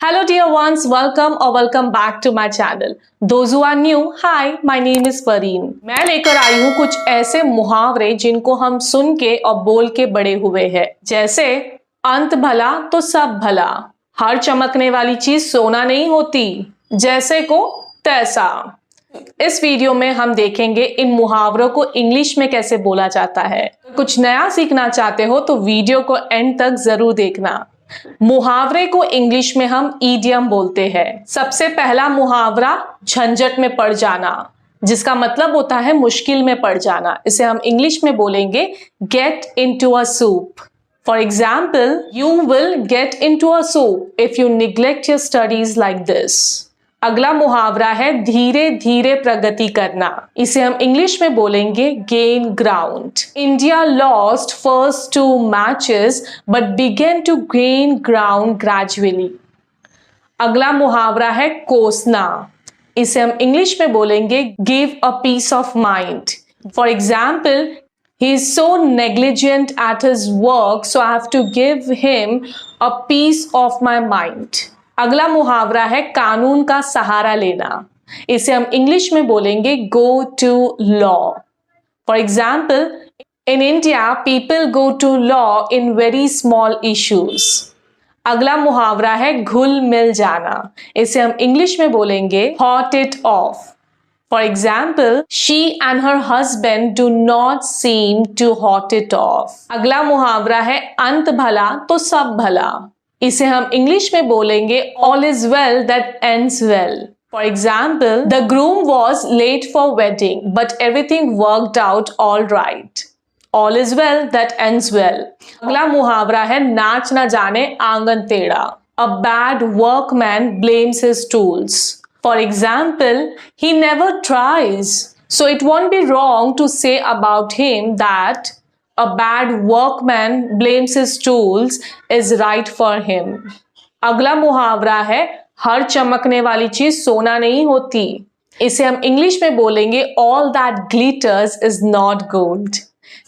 Hello dear ones, welcome or welcome back to my channel. Those who are new, hi, my name is Fareen. मैं लेकर आई हूँ कुछ ऐसे मुहावरे जिनको हम सुन के और बोल के बड़े हुए हैं। जैसे अंत भला तो सब भला, हर चमकने वाली चीज सोना नहीं होती, जैसे को तैसा। इस वीडियो में हम देखेंगे इन मुहावरों को इंग्लिश में कैसे बोला जाता है। कुछ नया सीखना चाहते हो तो वीडियो को एंड तक जरूर देखना। मुहावरे को इंग्लिश में हम ईडियम बोलते हैं। सबसे पहला मुहावरा झंझट में पड़ जाना, जिसका मतलब होता है मुश्किल में पड़ जाना। इसे हम इंग्लिश में बोलेंगे get into a soup. For example, you will get into a soup if you neglect your studies like this. अगला मुहावरा है धीरे धीरे प्रगति करना। इसे हम इंग्लिश में बोलेंगे gain ground. India lost first 2 matches but begin to gain ground gradually. अगला मुहावरा है कोसना। इसे हम इंग्लिश में बोलेंगे give a piece of mind. For example, he is so negligent at his work, so I have to give him a piece of my mind. अगला मुहावरा है कानून का सहारा लेना। इसे हम इंग्लिश में बोलेंगे go to law. For example, in India people go to law in very small issues. अगला मुहावरा है घुल मिल जाना। इसे हम इंग्लिश में बोलेंगे hot it off. For example, she and her husband do not seem to hot it off. अगला मुहावरा है अंत भला तो सब भला। इसे हम इंग्लिश में बोलेंगे all is well that ends well. For example, the groom was late for wedding but everything worked out all right. All is well that ends well. अगला मुहावरा है नाच न जाने आंगन टेढ़ा। A bad workman blames his tools. For example, he never tries, so it won't be wrong to say about him that a bad workman blames his tools is right for him. अगला मुहावरा है हर चमकने वाली चीज सोना नहीं होती। इसे हम इंग्लिश में बोलेंगे all that glitters is not gold.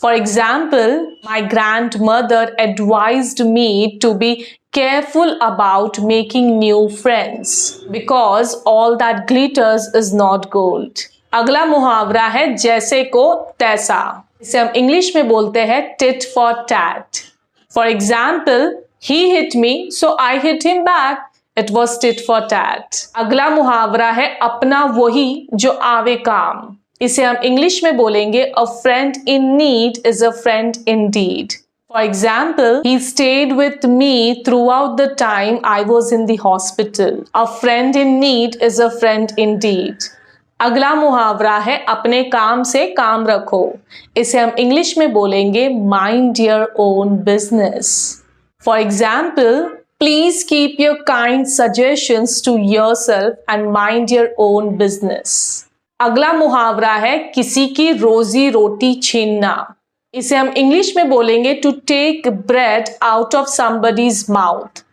For example, my grandmother advised me to be careful about making new friends because all that glitters is not gold. अगला मुहावरा है जैसे को तैसा। इसे हम इंग्लिश में बोलते हैं tit for tat. For example, he hit me, so I hit him back. It was tit for tat. अगला मुहावरा है अपना वही जो आवे काम। इसे हम इंग्लिश में बोलेंगे a friend in need is a friend indeed. For example, he stayed with me throughout the time I was in the hospital. A friend in need is a friend indeed. अगला मुहावरा है अपने काम से काम रखो। इसे हम इंग्लिश में बोलेंगे mind your own business. For example, please keep your kind suggestions to yourself and mind your own business. अगला मुहावरा है किसी की रोजी रोटी छीनना। इसे हम इंग्लिश में बोलेंगे to take bread out of somebody's mouth.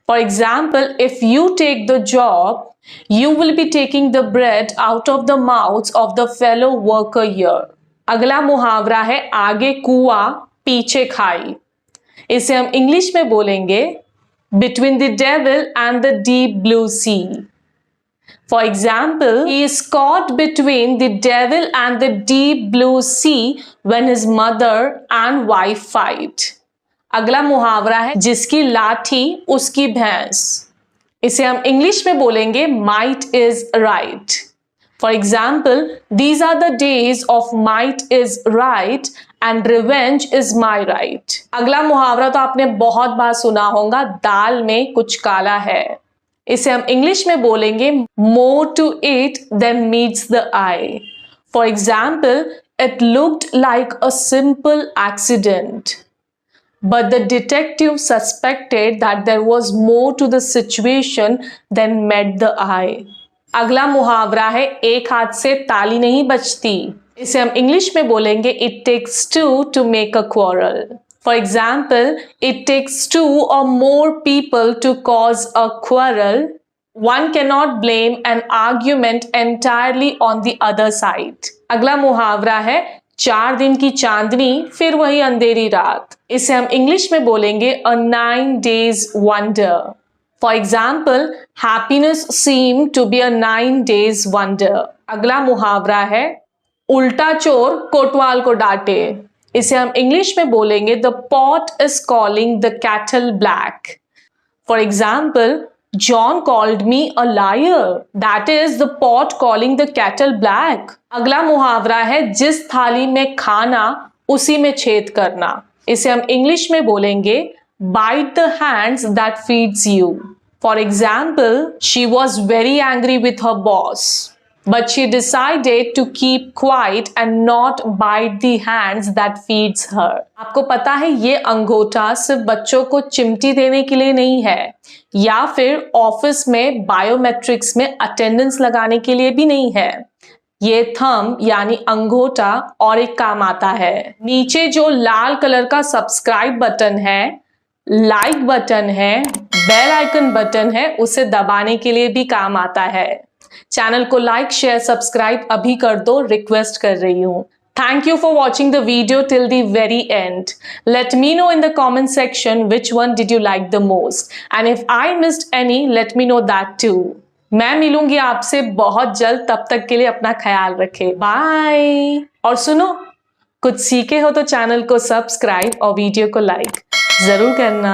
For example, if you take the job, you will be taking the bread out of the mouths of the fellow worker here. अगला मुहावरा है आगे कुआं पीछे खाई। इसे हम इंग्लिश में बोलेंगे between the devil and the deep blue sea. For example, he is caught between the devil and the deep blue sea when his mother and wife fight. अगला मुहावरा है जिसकी लाठी उसकी भैंस। इसे हम इंग्लिश में बोलेंगे might is right. For example, these are the days of might is right and revenge is my right. अगला मुहावरा तो आपने बहुत बार सुना होगा, दाल में कुछ काला है। इसे हम इंग्लिश में बोलेंगे more to it than meets the eye. For example, it looked like a simple accident, but the detective suspected that there was more to the situation than met the eye. अगला मुहावरा है एक हाथ से ताली नहीं बजती। इसे हम इंग्लिश में बोलेंगे it takes two to make a quarrel. For example, it takes 2 or more people to cause a quarrel. One cannot blame an argument entirely on the other side. अगला मुहावरा है 4 दिन की चांदनी फिर वही अंधेरी रात। इसे हम इंग्लिश में बोलेंगे a 9 days wonder. For example, happiness seem to be a 9 days wonder। अगला मुहावरा है उल्टा चोर कोतवाल को डांटे। इसे हम इंग्लिश में बोलेंगे the pot is calling the cattle black. For example, John called me a liar. That is the pot calling the kettle black. अगला मुहावरा है जिस थाली में खाना उसी में छेद करना। इसे हम इंग्लिश में बोलेंगे bite the hands that feeds you. For example, she was very angry with her boss, but she decided to keep quiet and not bite the hands that feeds her. आपको पता है ये अंगूठा सिर्फ बच्चों को चिमटी देने के लिए नहीं है, या फिर ऑफिस में बायोमेट्रिक्स में अटेंडेंस लगाने के लिए भी नहीं है। ये थंब यानी अंगूठा और एक काम आता है। नीचे जो लाल कलर का सब्सक्राइब बटन है, लाइक बटन है, बेल आइकन बटन है, उसे दबाने के लिए भी काम आता है। चैनल को लाइक शेयर सब्सक्राइब अभी कर दो, रिक्वेस्ट कर रही हूं। Thank you for watching the video till the very end. Let me know in the comment section which one did you like the most, and if I missed any, let me know that too. मैं मिलूंगी आपसे बहुत जल्द, तब तक के लिए अपना ख्याल रखें। बाय। और सुनो, कुछ सीखे हो तो चैनल को सब्सक्राइब और वीडियो को लाइक जरूर करना।